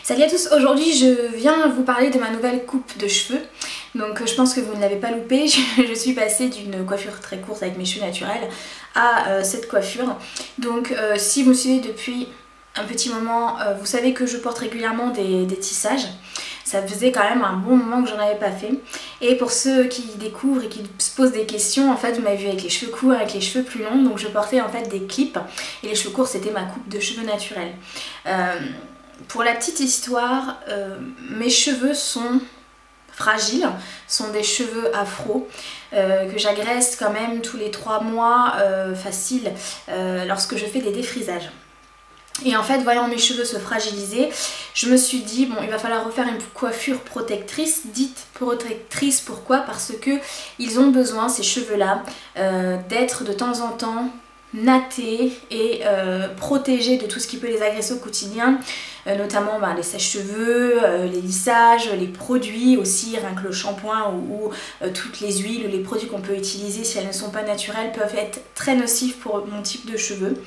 Salut à tous, aujourd'hui je viens vous parler de ma nouvelle coupe de cheveux. Donc je pense que vous ne l'avez pas loupé, je suis passée d'une coiffure très courte avec mes cheveux naturels à cette coiffure. Donc si vous me suivez depuis un petit moment, vous savez que je porte régulièrement des tissages. Ça faisait quand même un bon moment que j'en avais pas fait. Et pour ceux qui découvrent et qui se posent des questions, en fait vous m'avez vu avec les cheveux courts, avec les cheveux plus longs. Donc je portais en fait des clips et les cheveux courts c'était ma coupe de cheveux naturels. Pour la petite histoire, mes cheveux sont fragiles, sont des cheveux afro que j'agresse quand même tous les 3 mois facile lorsque je fais des défrisages. Et en fait, voyant mes cheveux se fragiliser, je me suis dit bon, il va falloir refaire une coiffure protectrice. Dite protectrice, pourquoi? Parce que ils ont besoin, ces cheveux-là, d'être de temps en temps nattés et protégés de tout ce qui peut les agresser au quotidien, notamment les sèche-cheveux, les lissages, les produits aussi, rien que le shampoing ou toutes les huiles, les produits qu'on peut utiliser si elles ne sont pas naturelles peuvent être très nocifs pour mon type de cheveux.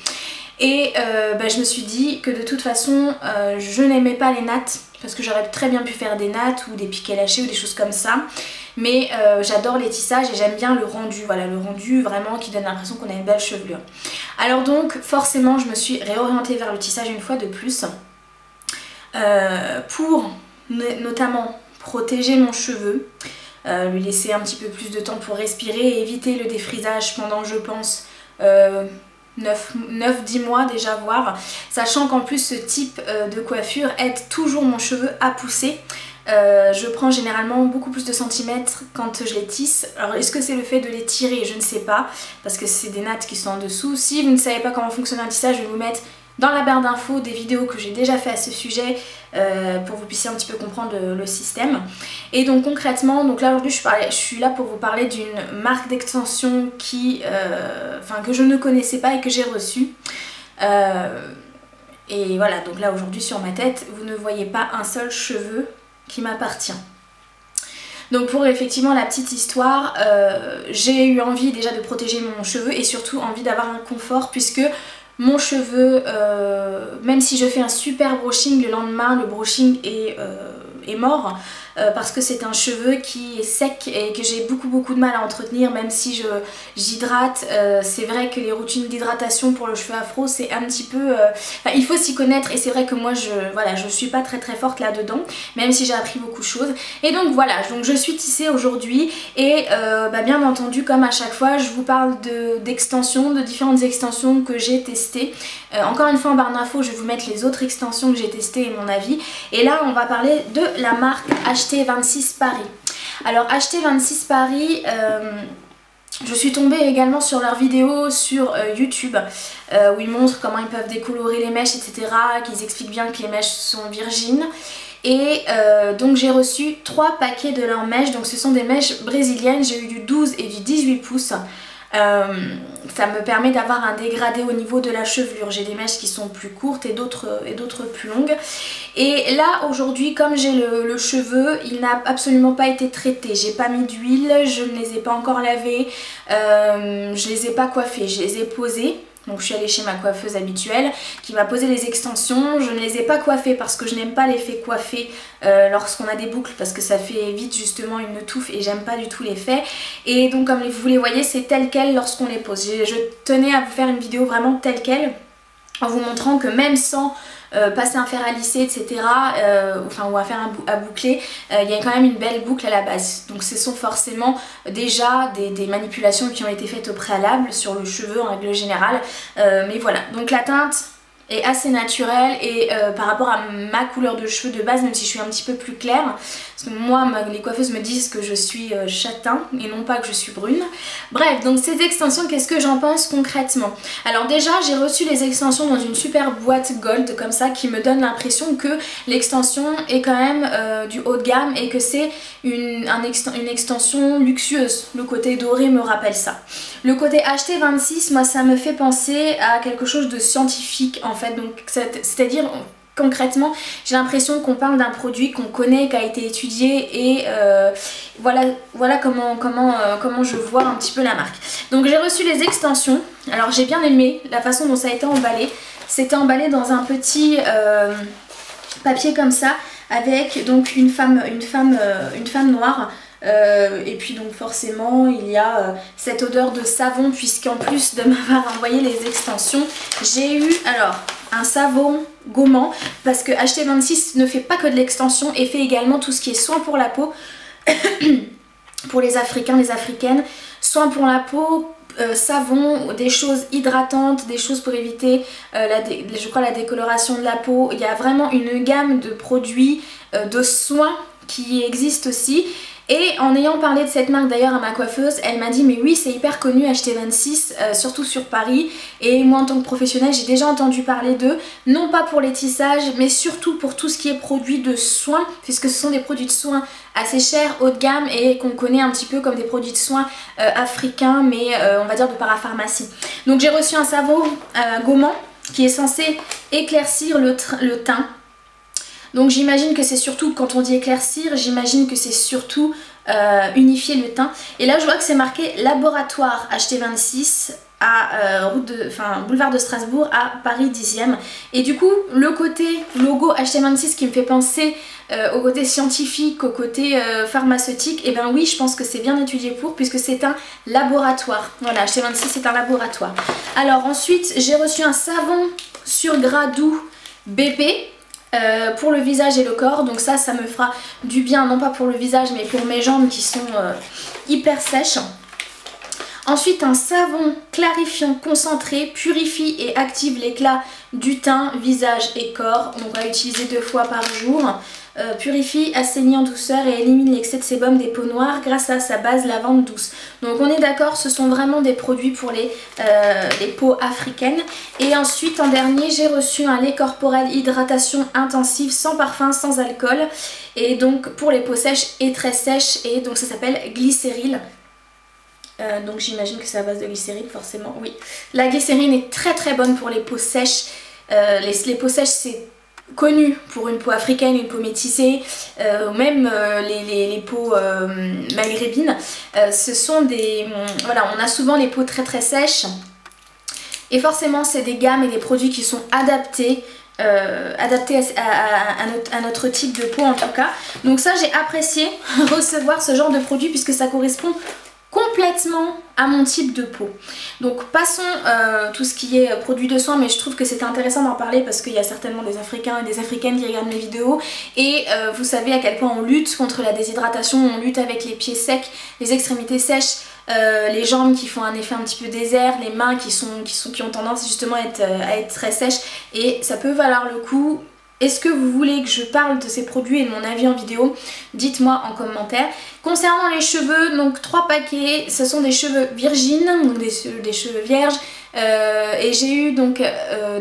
Et je me suis dit que de toute façon je n'aimais pas les nattes parce que j'aurais très bien pu faire des nattes ou des piquets lâchés ou des choses comme ça, mais j'adore les tissages et j'aime bien le rendu, voilà, le rendu vraiment qui donne l'impression qu'on a une belle chevelure. Alors donc forcément je me suis réorientée vers le tissage une fois de plus pour notamment protéger mon cheveu, lui laisser un petit peu plus de temps pour respirer et éviter le défrisage pendant, je pense, 9-10 mois déjà, voire, sachant qu'en plus ce type de coiffure aide toujours mon cheveu à pousser. Je prends généralement beaucoup plus de centimètres quand je les tisse. Alors est-ce que c'est le fait de les tirer? Je ne sais pas, parce que c'est des nattes qui sont en dessous. Si vous ne savez pas comment fonctionne un tissage, je vais vous mettre dans la barre d'infos des vidéos que j'ai déjà fait à ce sujet pour que vous puissiez un petit peu comprendre le système. Et donc concrètement, donc là aujourd'hui je suis là pour vous parler d'une marque d'extension que je ne connaissais pas et que j'ai reçue. Et voilà, donc là aujourd'hui sur ma tête, vous ne voyez pas un seul cheveu qui m'appartient. Donc pour effectivement la petite histoire, j'ai eu envie déjà de protéger mon cheveu et surtout envie d'avoir un confort, puisque mon cheveu, même si je fais un super brushing, le lendemain le brushing est mort, parce que c'est un cheveu qui est sec et que j'ai beaucoup de mal à entretenir, même si j'hydrate. C'est vrai que les routines d'hydratation pour le cheveu afro c'est un petit peu... il faut s'y connaître, et c'est vrai que moi je suis pas très forte là-dedans, même si j'ai appris beaucoup de choses. Et donc voilà, donc je suis tissée aujourd'hui et bien entendu comme à chaque fois je vous parle d'extensions, de différentes extensions que j'ai testées. Encore une fois en barre d'infos je vais vous mettre les autres extensions que j'ai testées et mon avis. Et là on va parler de la marque HT26 Paris. Alors HT26 Paris, je suis tombée également sur leurs vidéos sur YouTube où ils montrent comment ils peuvent décolorer les mèches, etc. Qu'ils expliquent bien que les mèches sont virgines. Et donc j'ai reçu 3 paquets de leurs mèches. Donc ce sont des mèches brésiliennes, j'ai eu du 12 et du 18 pouces. Ça me permet d'avoir un dégradé au niveau de la chevelure. J'ai des mèches qui sont plus courtes et d'autres plus longues. Et là aujourd'hui, comme j'ai le cheveu, il n'a absolument pas été traité. J'ai pas mis d'huile, je ne les ai pas encore lavés, je les ai pas coiffés, je les ai posés. Donc je suis allée chez ma coiffeuse habituelle qui m'a posé les extensions. Je ne les ai pas coiffées parce que je n'aime pas l'effet coiffé lorsqu'on a des boucles, parce que ça fait vite justement une touffe et j'aime pas du tout l'effet. Et donc comme vous les voyez, c'est tel quel lorsqu'on les pose. Je tenais à vous faire une vidéo vraiment telle quelle, en vous montrant que même sans passer un fer à lisser, etc. Ou un fer à boucler, il y a quand même une belle boucle à la base. Donc ce sont forcément déjà des manipulations qui ont été faites au préalable sur le cheveu en règle générale. Mais voilà, donc la teinte est assez naturelle et par rapport à ma couleur de cheveux de base, même si je suis un petit peu plus claire, parce que moi les coiffeuses me disent que je suis châtain et non pas que je suis brune. Bref, donc ces extensions, qu'est-ce que j'en pense concrètement? Alors déjà j'ai reçu les extensions dans une super boîte gold comme ça, qui me donne l'impression que l'extension est quand même du haut de gamme et que c'est une extension luxueuse. Le côté doré me rappelle ça. Le côté HT26, moi ça me fait penser à quelque chose de scientifique en fait, donc c'est-à-dire concrètement j'ai l'impression qu'on parle d'un produit qu'on connaît, qui a été étudié, et voilà comment je vois un petit peu la marque. Donc j'ai reçu les extensions. Alors j'ai bien aimé la façon dont ça a été emballé. C'était emballé dans un petit papier comme ça avec donc une femme noire. Et puis donc forcément il y a cette odeur de savon, puisqu'en plus de m'avoir envoyé les extensions, j'ai eu alors un savon gommant, parce que HT26 ne fait pas que de l'extension et fait également tout ce qui est soin pour la peau pour les Africains, les Africaines, soin pour la peau, savon, des choses hydratantes, des choses pour éviter je crois la décoloration de la peau. Il y a vraiment une gamme de produits de soins qui existe aussi. Et en ayant parlé de cette marque d'ailleurs à ma coiffeuse, elle m'a dit mais oui c'est hyper connu HT26, surtout sur Paris, et moi en tant que professionnelle j'ai déjà entendu parler d'eux, non pas pour les tissages mais surtout pour tout ce qui est produits de soins, puisque ce sont des produits de soins assez chers, haut de gamme, et qu'on connaît un petit peu comme des produits de soins africains, mais on va dire de parapharmacie. Donc j'ai reçu un savon gommant qui est censé éclaircir le teint. Donc j'imagine que c'est surtout, quand on dit éclaircir, j'imagine que c'est surtout unifier le teint. Et là je vois que c'est marqué laboratoire HT26 à boulevard de Strasbourg à Paris 10e. Et du coup le côté logo HT26 qui me fait penser au côté scientifique, au côté pharmaceutique, et ben oui je pense que c'est bien étudié puisque c'est un laboratoire. Voilà, HT26 c'est un laboratoire. Alors ensuite j'ai reçu un savon sur gras doux bébé. Pour le visage et le corps, donc ça me fera du bien, non pas pour le visage mais pour mes jambes qui sont hyper sèches. Ensuite un savon clarifiant concentré purifie et active l'éclat du teint, visage et corps, donc à utiliser 2 fois par jour. Purifie, assainit en douceur et élimine l'excès de sébum des peaux noires grâce à sa base lavande douce. Donc on est d'accord, ce sont vraiment des produits pour les peaux africaines. Et ensuite en dernier j'ai reçu un lait corporel hydratation intensive sans parfum, sans alcool, et donc pour les peaux sèches et très sèches, et donc ça s'appelle glycéril. Donc j'imagine que c'est à base de glycérine forcément, oui. La glycérine est très très bonne pour les peaux sèches. Les peaux sèches c'est connu pour une peau africaine, une peau métissée, ou même les peaux maghrébines. Ce sont des... voilà, on a souvent les peaux très très sèches. Et forcément c'est des gammes et des produits qui sont adaptés. À notre type de peau en tout cas. Donc ça j'ai apprécié recevoir ce genre de produit puisque ça correspond complètement à mon type de peau. Donc passons tout ce qui est produits de soins, mais je trouve que c'est intéressant d'en parler parce qu'il y a certainement des Africains et des Africaines qui regardent mes vidéos, et vous savez à quel point on lutte contre la déshydratation, on lutte avec les pieds secs, les extrémités sèches, les jambes qui font un effet un petit peu désert, les mains qui ont tendance justement à être très sèches, et ça peut valoir le coup. Est-ce que vous voulez que je parle de ces produits et de mon avis en vidéo? Dites-moi en commentaire. Concernant les cheveux, donc 3 paquets, ce sont des cheveux virgines, donc des cheveux vierges, et j'ai eu donc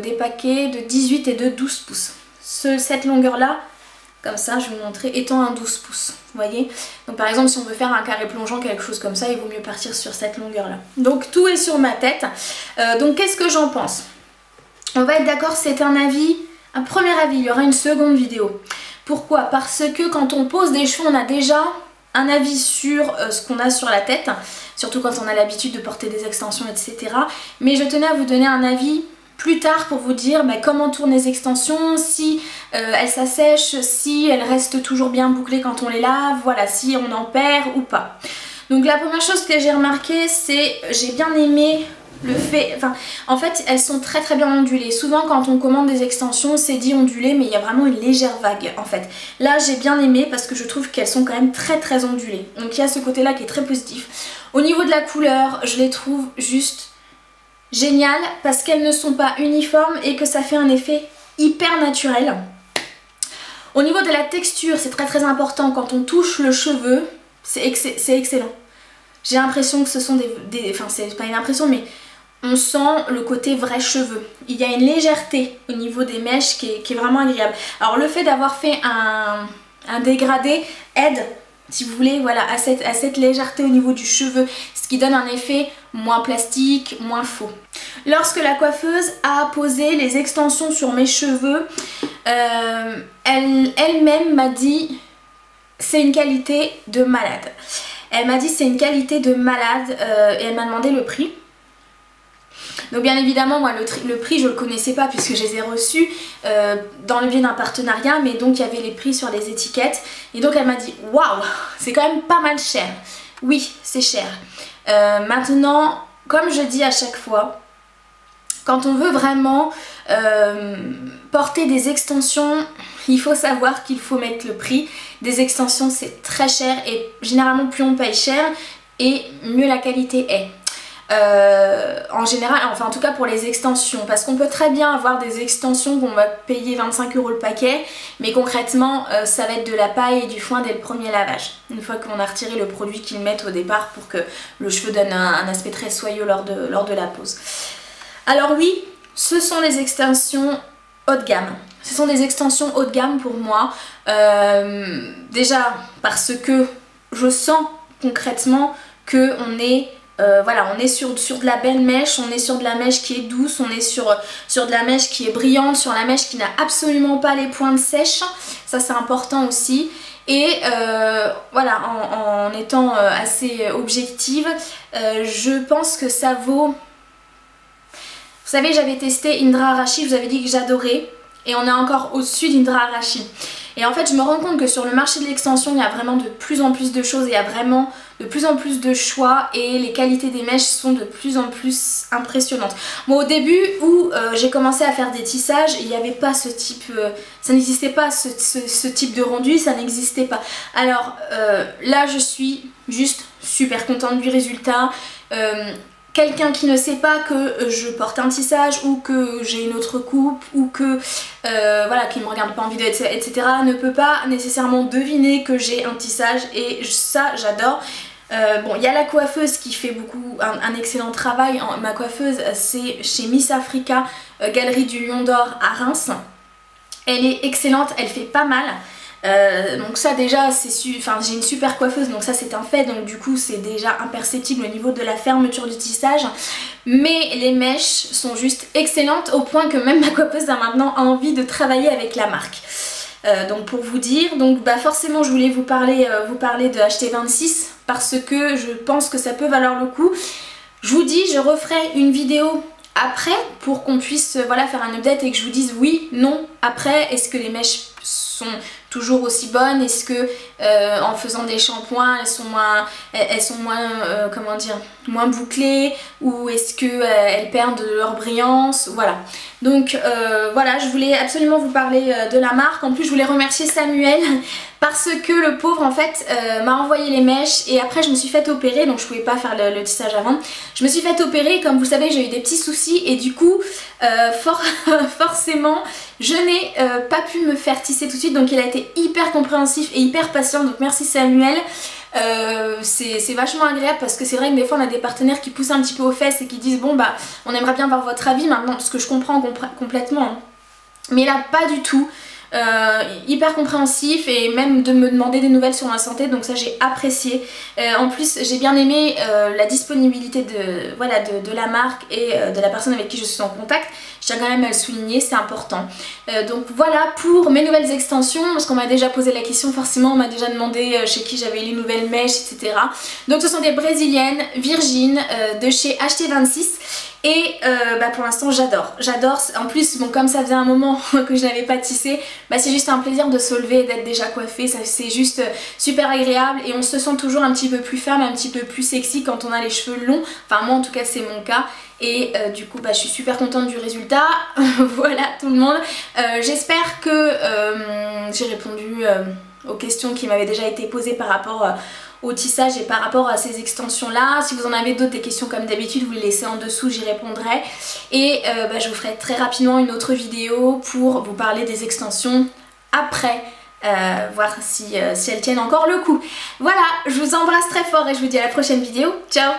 des paquets de 18 et de 12 pouces. Cette longueur là, comme ça je vais vous montrer, étant un 12 pouces, vous voyez. Donc par exemple si on veut faire un carré plongeant, quelque chose comme ça, il vaut mieux partir sur cette longueur là. Donc tout est sur ma tête. Donc qu'est-ce que j'en pense? On va être d'accord, c'est un avis. Un premier avis, il y aura une seconde vidéo. Pourquoi? Parce que quand on pose des cheveux, on a déjà un avis sur ce qu'on a sur la tête, surtout quand on a l'habitude de porter des extensions, etc. Mais je tenais à vous donner un avis plus tard pour vous dire comment tournent les extensions, si elles s'assèchent, si elles restent toujours bien bouclées quand on les lave, voilà, si on en perd ou pas. Donc la première chose que j'ai remarqué, c'est j'ai bien aimé le fait, en fait elles sont très très bien ondulées. Souvent quand on commande des extensions c'est dit ondulé, mais il y a vraiment une légère vague en fait. Là j'ai bien aimé parce que je trouve qu'elles sont quand même très très ondulées. Donc il y a ce côté là qui est très positif. Au niveau de la couleur, je les trouve juste géniales parce qu'elles ne sont pas uniformes et que ça fait un effet hyper naturel. Au niveau de la texture, c'est très très important, quand on touche le cheveu, c'est excellent. J'ai l'impression que ce sont enfin c'est pas une impression, mais on sent le côté vrai cheveux. Il y a une légèreté au niveau des mèches qui est vraiment agréable. Alors le fait d'avoir fait un dégradé aide, si vous voulez, voilà, à cette légèreté au niveau du cheveu, ce qui donne un effet moins plastique, moins faux. Lorsque la coiffeuse a posé les extensions sur mes cheveux, elle-même m'a dit c'est une qualité de malade. Elle m'a dit c'est une qualité de malade et elle m'a demandé le prix. Donc bien évidemment moi le prix je le connaissais pas puisque je les ai reçus dans le biais d'un partenariat, mais donc il y avait les prix sur les étiquettes et donc elle m'a dit waouh, c'est quand même pas mal cher. Oui, c'est cher. Maintenant, comme je dis à chaque fois, quand on veut vraiment porter des extensions, il faut savoir qu'il faut mettre le prix. Des extensions c'est très cher et généralement plus on paye cher et mieux la qualité est. En général, enfin en tout cas pour les extensions, parce qu'on peut très bien avoir des extensions qu'on va payer 25 € le paquet, mais concrètement ça va être de la paille et du foin dès le premier lavage, une fois qu'on a retiré le produit qu'ils mettent au départ pour que le cheveu donne un aspect très soyeux lors de la pose. Alors oui, ce sont des extensions haut de gamme. Ce sont des extensions haut de gamme pour moi, déjà parce que je sens concrètement que on est voilà, on est sur de la belle mèche, on est sur de la mèche qui est douce, on est sur de la mèche qui est brillante, sur la mèche qui n'a absolument pas les pointes sèches, ça c'est important aussi. Et voilà, en étant assez objective, je pense que ça vaut... Vous savez, j'avais testé Indra Arashi, je vous avais dit que j'adorais, et on est encore au-dessus d'Indra Arashi. Et en fait je me rends compte que sur le marché de l'extension il y a vraiment de plus en plus de choses, il y a vraiment de plus en plus de choix et les qualités des mèches sont de plus en plus impressionnantes. Moi au début où j'ai commencé à faire des tissages, il n'y avait pas ce type, ça n'existait pas ce type de rendu, ça n'existait pas. Alors là je suis juste super contente du résultat. Quelqu'un qui ne sait pas que je porte un tissage ou que j'ai une autre coupe ou que voilà, qui ne me regarde pas en vidéo etc. ne peut pas nécessairement deviner que j'ai un tissage et ça j'adore. Bon, il y a la coiffeuse qui fait un excellent travail. Ma coiffeuse c'est chez Miss Africa, Galerie du Lion d'Or à Reims. Elle est excellente, elle fait pas mal. Donc ça déjà j'ai une super coiffeuse, donc ça c'est un fait, donc du coup c'est déjà imperceptible au niveau de la fermeture du tissage, mais les mèches sont juste excellentes au point que même ma coiffeuse a maintenant envie de travailler avec la marque. Donc pour vous dire, donc bah forcément je voulais vous parler de HT26 parce que je pense que ça peut valoir le coup. Je vous dis, je referai une vidéo après pour qu'on puisse voilà, faire un update et que je vous dise oui, non, après est-ce que les mèches sont toujours aussi bonnes, est-ce que en faisant des shampoings elles sont moins comment dire, moins bouclées, ou est-ce que elles perdent de leur brillance, voilà. Donc voilà, je voulais absolument vous parler de la marque. En plus je voulais remercier Samuel parce que le pauvre en fait m'a envoyé les mèches et après je me suis fait opérer, donc je pouvais pas faire le tissage avant. Je me suis fait opérer, comme vous savez j'ai eu des petits soucis et du coup forcément je n'ai pas pu me faire tisser tout de suite, donc il a été hyper compréhensif et hyper patient, donc merci Samuel. C'est vachement agréable parce que c'est vrai que des fois on a des partenaires qui poussent un petit peu aux fesses et qui disent bon bah on aimerait bien avoir votre avis maintenant, ce que je comprends complètement hein. Mais là pas du tout. Hyper compréhensif et même de me demander des nouvelles sur ma santé, donc ça j'ai apprécié. En plus j'ai bien aimé la disponibilité de la marque et de la personne avec qui je suis en contact. Je tiens quand même à le souligner, c'est important. Donc voilà pour mes nouvelles extensions, parce qu'on m'a déjà posé la question, forcément on m'a déjà demandé chez qui j'avais les nouvelles mèches etc. Donc ce sont des brésiliennes Virgin de chez HT26. Et bah pour l'instant j'adore, en plus bon comme ça faisait un moment que je n'avais pas tissé, bah c'est juste un plaisir de se lever et d'être déjà coiffée, c'est juste super agréable et on se sent toujours un petit peu plus femme, un petit peu plus sexy quand on a les cheveux longs, enfin moi en tout cas c'est mon cas. Et du coup bah, je suis super contente du résultat. Voilà tout le monde, j'espère que j'ai répondu aux questions qui m'avaient déjà été posées par rapport au tissage et par rapport à ces extensions là. Si vous en avez d'autres, des questions comme d'habitude, vous les laissez en dessous, j'y répondrai. Et bah, je vous ferai très rapidement une autre vidéo pour vous parler des extensions après, voir si elles tiennent encore le coup. Voilà, je vous embrasse très fort et je vous dis à la prochaine vidéo. Ciao!